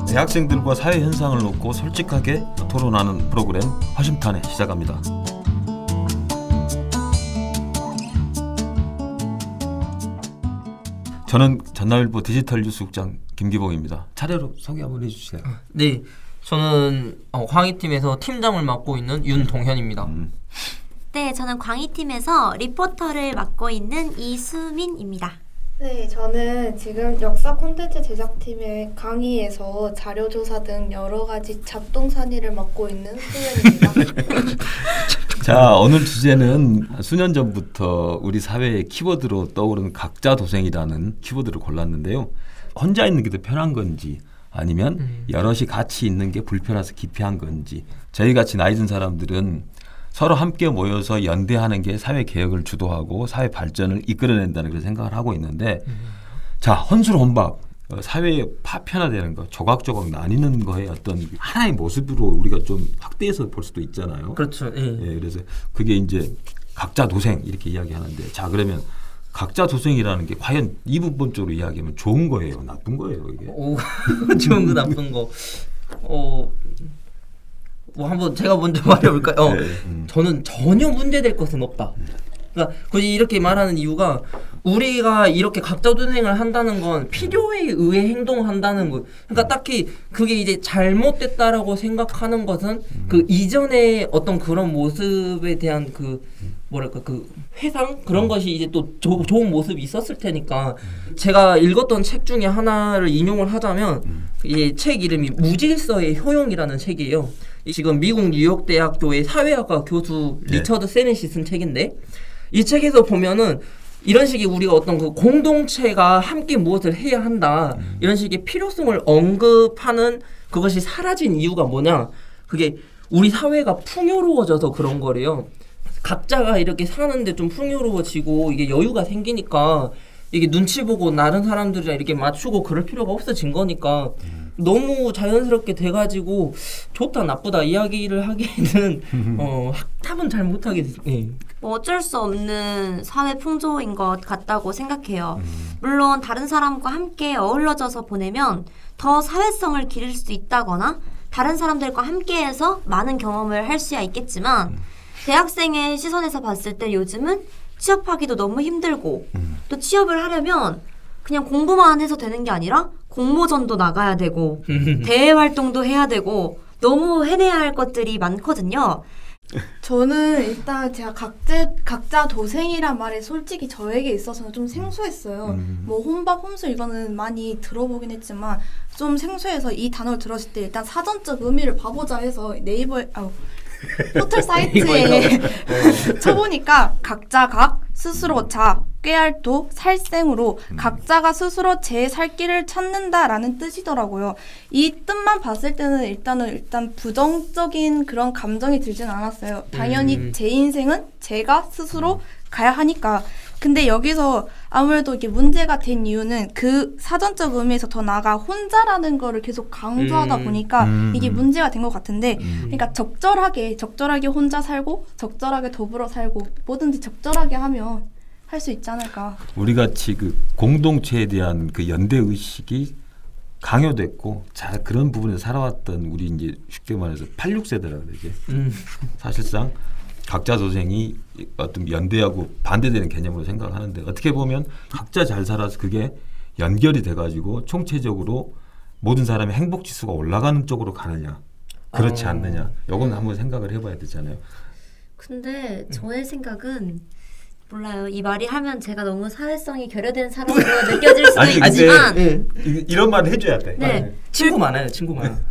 대학생들과 사회 현상을 놓고 솔직하게 토론하는 프로그램 허심탄회 시작합니다. 저는 전남일보 디지털 뉴스국장 김기봉입니다. 차례로 소개 한번 해주세요. 네, 저는 광희팀에서 팀장을 맡고 있는 윤동현입니다. 네, 저는 광희팀에서 리포터를 맡고 있는 이수민입니다. 네, 저는 지금 역사 콘텐츠 제작팀의 강의에서 자료조사 등 여러 가지 잡동사니를 맡고 있는 수연입니다. 자, 오늘 주제는 수년 전부터 우리 사회의 키워드로 떠오르는 각자도생이라는 키워드를 골랐는데요. 혼자 있는 게 더 편한 건지 아니면 여럿이 같이 있는 게 불편해서 기피한 건지, 저희같이 나이 든 사람들은 서로 함께 모여서 연대하는 게 사회 개혁을 주도하고 사회 발전을 이끌어낸다는 그런 생각을 하고 있는데, 자, 혼술혼박, 사회의 파편화되는 거, 조각조각 나뉘는 거의 어떤 하나의 모습으로 우리가 좀 확대해서 볼 수도 있잖아요. 그렇죠. 예, 그래서 그게 이제 각자 도생 이렇게 이야기하는데, 자, 그러면 각자 도생이라는 게 과연 이 부분적으로 이야기하면 좋은 거예요, 나쁜 거예요, 이게? 좋은 거 나쁜 거. 뭐 한번 제가 먼저 말해볼까요? 저는 전혀 문제될 것은 없다. 그러니까 굳이 이렇게 말하는 이유가, 우리가 이렇게 각자도생을 한다는 건 필요에 의해 행동을 한다는 거. 그러니까 딱히 그게 이제 잘못됐다라고 생각하는 것은 그 이전에 어떤 그런 모습에 대한 그 뭐랄까 그 회상 그런 것이 이제 또 좋은 모습이 있었을 테니까. 제가 읽었던 책 중에 하나를 인용을 하자면, 이 책 이름이 무질서의 효용이라는 책이에요. 지금 미국 뉴욕대학교의 사회학과 교수 리처드 세넷이 쓴 책인데, 이 책에서 보면은 이런 식의 우리가 어떤 그 공동체가 함께 무엇을 해야 한다, 이런 식의 필요성을 언급하는 그것이 사라진 이유가 뭐냐, 그게 우리 사회가 풍요로워져서 그런 거래요. 각자가 이렇게 사는데 좀 풍요로워지고 이게 여유가 생기니까 이게 눈치 보고 다른 사람들이랑 이렇게 맞추고 그럴 필요가 없어진 거니까 너무 자연스럽게 돼가지고 좋다 나쁘다 이야기를 하기에는 답은 잘 못하게 됐어요. 네. 뭐 어쩔 수 없는 사회 풍조인 것 같다고 생각해요. 물론 다른 사람과 함께 어우러져서 보내면 더 사회성을 기를 수 있다거나 다른 사람들과 함께해서 많은 경험을 할 수야 있겠지만, 대학생의 시선에서 봤을 때 요즘은 취업하기도 너무 힘들고, 또 취업을 하려면 그냥 공부만 해서 되는 게 아니라 공모전도 나가야 되고 대외 활동도 해야 되고 너무 해내야 할 것들이 많거든요. 저는 일단 제가 각자 도생이란 말이 솔직히 저에게 있어서는 좀 생소했어요. 뭐 혼밥, 혼술 이거는 많이 들어보긴 했지만 좀 생소해서 이 단어를 들었을 때 일단 사전적 의미를 봐보자 해서 네이버에 포털 사이트에 쳐보니까 각자 각, 스스로 자, 꾀알도, 살생으로 각자가 스스로 제 살 길을 찾는다라는 뜻이더라고요. 이 뜻만 봤을 때는 일단 부정적인 그런 감정이 들지는 않았어요. 당연히 제 인생은 제가 스스로 가야 하니까. 근데 여기서 아무래도 이게 문제가 된 이유는 그 사전적 의미에서 더 나아가 혼자라는 거를 계속 강조하다 보니까 이게 문제가 된 것 같은데, 그러니까 적절하게 혼자 살고 적절하게 더불어 살고 뭐든지 적절하게 하면 할 수 있지 않을까. 우리 같이 그 공동체에 대한 그 연대 의식이 강요됐고, 자, 그런 부분에서 살아왔던 우리 이제 쉽게 말해서 86세대라 그러지. 사실상 각자 도생이 어떤 연대하고 반대되는 개념으로 생각하는데, 어떻게 보면 각자 잘 살아서 그게 연결이 돼가지고 총체적으로 모든 사람의 행복 지수가 올라가는 쪽으로 가느냐, 그렇지 않느냐, 이건 한번 생각을 해봐야 되잖아요. 근데 저의 생각은 몰라요. 이 말이 하면 제가 너무 사회성이 결여된 사람으로 느껴질 수도 있지만 이런 말을 해줘야 돼. 네. 친구 많아요.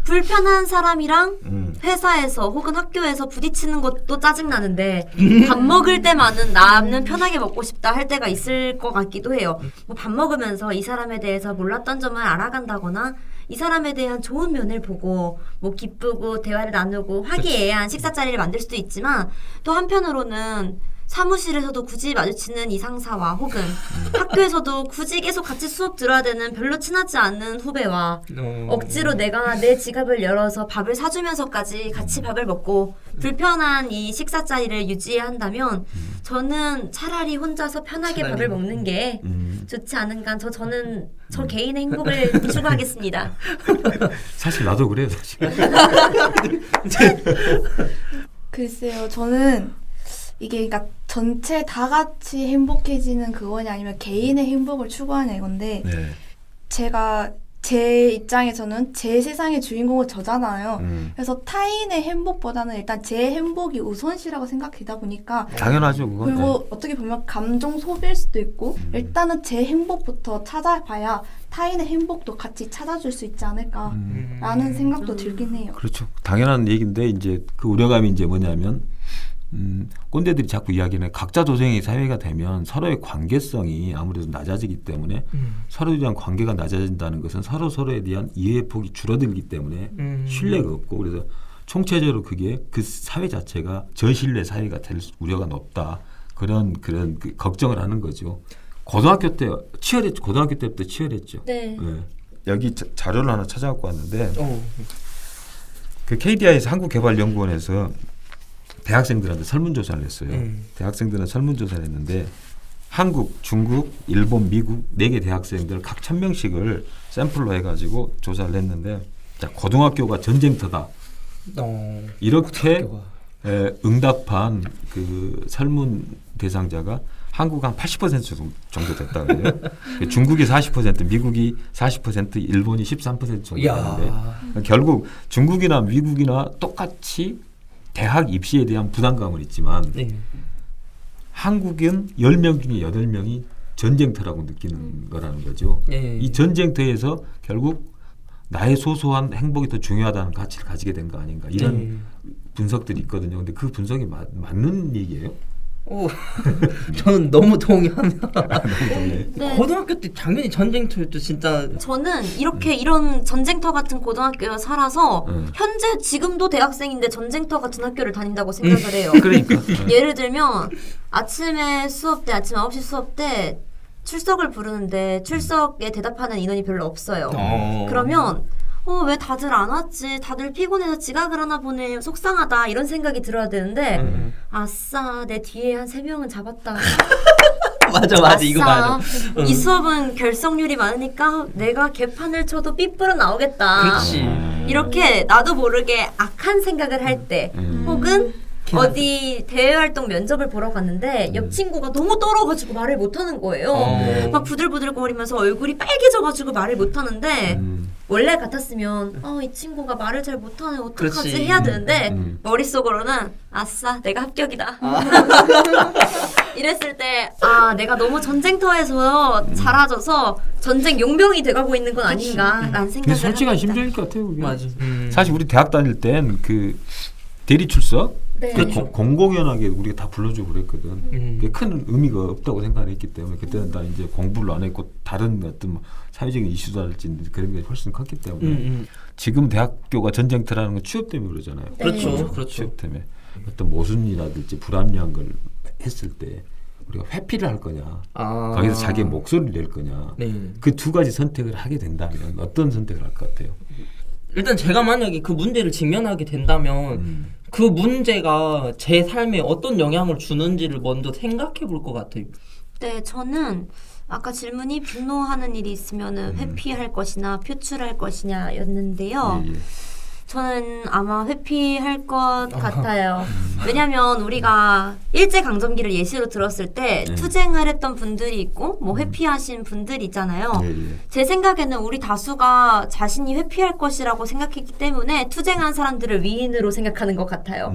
불편한 사람이랑 회사에서 혹은 학교에서 부딪히는 것도 짜증나는데 밥 먹을 때만은 나는 편하게 먹고 싶다 할 때가 있을 것 같기도 해요. 뭐 밥 먹으면서 이 사람에 대해서 몰랐던 점을 알아간다거나 이 사람에 대한 좋은 면을 보고 뭐 기쁘고 대화를 나누고 화기애애한 식사 자리를 만들 수도 있지만, 또 한편으로는 사무실에서도 굳이 마주치는 이 상사와 혹은 학교에서도 굳이 계속 같이 수업 들어야 되는 별로 친하지 않는 후배와 억지로 내가 내 지갑을 열어서 밥을 사주면서까지 같이 밥을 먹고 불편한 이 식사 자리를 유지해야 한다면 저는 차라리 혼자서 편하게 밥을 먹는 게 좋지 않은가. 저는 저 개인의 행복을 추구하겠습니다. 사실 나도 그래요, 사실. 글쎄요, 저는 이게 그러니까 전체 다 같이 행복해지는 그거냐 아니면 개인의 행복을 추구하냐 이건데 네. 제가 제 입장에서는 제 세상의 주인공은 저잖아요. 그래서 타인의 행복보다는 일단 제 행복이 우선시라고 생각되다 보니까 당연하죠, 그건. 그리고 네. 어떻게 보면 감정 소비일 수도 있고 일단은 제 행복부터 찾아봐야 타인의 행복도 같이 찾아줄 수 있지 않을까라는 생각도 들긴 해요. 그렇죠. 당연한 얘기인데 이제 그 우려감이 이제 뭐냐면 꼰대들이 자꾸 이야기는 각자 도생의 사회가 되면 서로의 관계성이 아무래도 낮아지기 때문에 서로에 대한 관계가 낮아진다는 것은 서로에 대한 이해의 폭이 줄어들기 때문에 신뢰가 없고 그래서 총체적으로 그게 그 사회 자체가 저신뢰 사회가 될 우려가 높다. 그런 그 걱정을 하는 거죠. 고등학교 때 치열했죠. 고등학교 때부터 치열했죠. 네. 네. 여기 자료를 하나 찾아갖고 왔는데 그 KDI에서 한국개발연구원에서 대학생들한테 설문조사를 했어요. 대학생들은 설문조사를 했는데 한국, 중국, 일본, 미국 4개 대학생들 각 1000명씩을 샘플로 해가지고 조사를 했는데 자, 고등학교가 전쟁터다. 이렇게 응답한 그 설문 대상자가 한국 한 80% 정도 됐다 그래요. 중국이 40%, 미국이 40%, 일본이 13% 정도 되는데 결국 중국이나 미국이나 똑같이 대학 입시에 대한 부담감은 있지만 한국은 10명 중에 8명이 전쟁터라고 느끼는 거라는 거죠. 이 전쟁터에서 결국 나의 소소한 행복이 더 중요하다는 가치를 가지게 된 거 아닌가 이런 분석들이 있거든요. 근데 그 분석이 맞는 얘기예요? 저는 너무 동의합니다. 네. 고등학교 때 당연히 전쟁터였죠, 진짜. 저는 이런 전쟁터 같은 고등학교에 살아서 현재 지금도 대학생인데 전쟁터 같은 학교를 다닌다고 생각을 해요. 그러니까. 예를 들면 아침에 수업 때 아침 9시 수업 때 출석을 부르는데 출석에 대답하는 인원이 별로 없어요. 그러면 왜 다들 안 왔지? 다들 피곤해서 지각을 하나 보네. 속상하다. 이런 생각이 들어야 되는데 아싸 내 뒤에 한 3명은 잡았다. 맞아 이거 맞아. 이 수업은 결석률이 많으니까 내가 개판을 쳐도 삐뿌러 나오겠다. 그렇지. 이렇게 나도 모르게 악한 생각을 할 때 혹은 어디 대외활동 면접을 보러 갔는데 옆 친구가 너무 떨어가지고 말을 못하는 거예요. 막 부들부들거리면서 얼굴이 빨개져가지고 말을 못하는데 원래 같았으면 이 친구가 말을 잘 못하네 어떡하지 그렇지. 해야 되는데 머릿속으로는 아싸 내가 합격이다. 이랬을 때 내가 너무 전쟁터에서 자라져서 전쟁 용병이 돼가고 있는 건 아닌가라는 생각을 근데 솔직한 합니다. 심정일 것 같아요. 그게. 맞아. 사실 우리 대학 다닐 땐 그 대리 출석 네. 공공연하게 우리가 다 불러주고 그랬거든. 그게 큰 의미가 없다고 생각을 했기 때문에 그때는 다 이제 공부를 안 했고 다른 어떤 뭐 사회적인 이슈랄지 그런 게 훨씬 컸기 때문에 지금 대학교가 전쟁터라는 건 취업 때문에 그러잖아요. 네. 그렇죠. 취업 때문에 어떤 모순이라든지 불합리한 걸 했을 때 우리가 회피를 할 거냐 거기서 자기의 목소리를 낼 거냐 그 두 가지 선택을 하게 된다면 어떤 선택을 할 것 같아요? 일단 제가 만약에 그 문제를 직면하게 된다면 그 문제가 제 삶에 어떤 영향을 주는지를 먼저 생각해 볼 것 같아요. 네, 저는 아까 질문이 분노하는 일이 있으면 회피할 것이나 표출할 것이냐였는데요. 예. 저는 아마 회피할 것 같아요. 왜냐하면 우리가 일제강점기를 예시로 들었을 때 투쟁을 했던 분들이 있고 뭐 회피하신 분들이 있잖아요. 제 생각에는 우리 다수가 자신이 회피할 것이라고 생각했기 때문에 투쟁한 사람들을 위인으로 생각하는 것 같아요.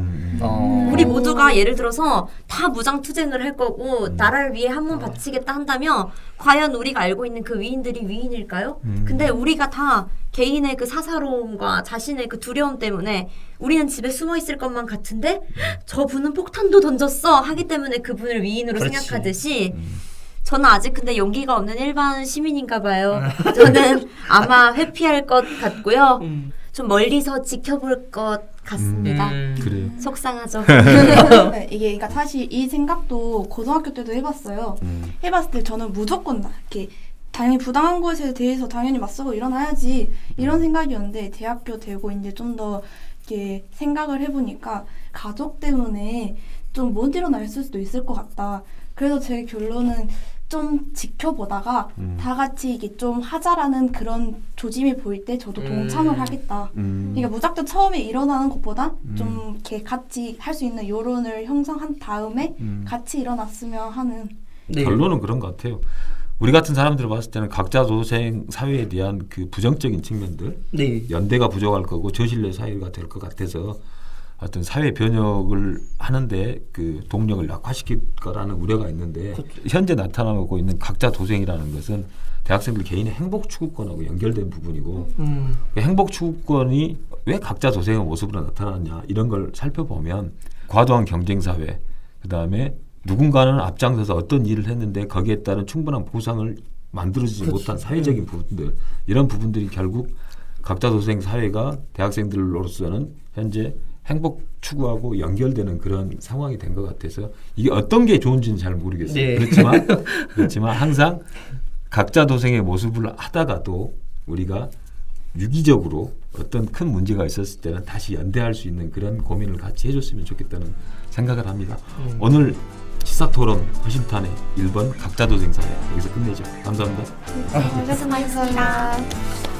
우리 모두가 예를 들어서 다 무장투쟁을 할 거고 나라를 위해 한 몸 바치겠다 한다면 과연 우리가 알고 있는 그 위인들이 위인일까요? 근데 우리가 다 개인의 그 사사로움과 자신의 그 두려움 때문에 우리는 집에 숨어 있을 것만 같은데 저분은 폭탄도 던졌어 하기 때문에 그분을 위인으로 그렇지. 생각하듯이 저는 아직 근데 용기가 없는 일반 시민인가 봐요. 저는 아마 회피할 것 같고요. 좀 멀리서 지켜볼 것 같습니다. 그래요. 속상하죠. 네, 이게 그러니까 사실 이 생각도 고등학교 때도 해봤어요. 해봤을 때 저는 무조건 이렇게 당연히 부당한 것에 대해서 당연히 맞서고 일어나야지 이런 생각이었는데 대학교 되고 이제 좀 더 이렇게 생각을 해보니까 가족 때문에 좀 못 일어날 수도 있을 것 같다. 그래서 제 결론은 좀 지켜보다가 다 같이 이게 좀 하자라는 그런 조짐이 보일 때 저도 동참을 하겠다. 그러니까 무작정 처음에 일어나는 것보다 좀 이렇게 같이 할 수 있는 여론을 형성한 다음에 같이 일어났으면 하는. 네. 결론은 그런 것 같아요. 우리 같은 사람들을 봤을 때는 각자 도생 사회에 대한 그 부정적인 측면들, 네. 연대가 부족할 거고 저신뢰 사회가 될 것 같아서 어떤 사회 변혁을 하는데 그 동력을 약화시킬 거라는 우려가 있는데 현재 나타나고 있는 각자 도생이라는 것은 대학생들 개인의 행복 추구권하고 연결된 부분이고 그 행복 추구권이 왜 각자 도생의 모습으로 나타나냐 이런 걸 살펴보면 과도한 경쟁 사회, 그다음에 누군가는 앞장서서 어떤 일을 했는데 거기에 따른 충분한 보상을 만들어지지 못한 사회적인 부분들, 이런 부분들이 결국 각자 도생 사회가 대학생들로서는 현재 행복 추구하고 연결되는 그런 상황이 된 것 같아서 이게 어떤 게 좋은지는 잘 모르겠어요. 네. 그렇지만 항상 각자 도생의 모습을 하다가도 우리가 유기적으로 어떤 큰 문제가 있었을 때는 다시 연대할 수 있는 그런 고민을 같이 해줬으면 좋겠다는 생각을 합니다. 오늘 시사토론 허심탄회 1번 각자 도생 사회 여기서 끝내죠. 감사합니다. 고생하셨습니다.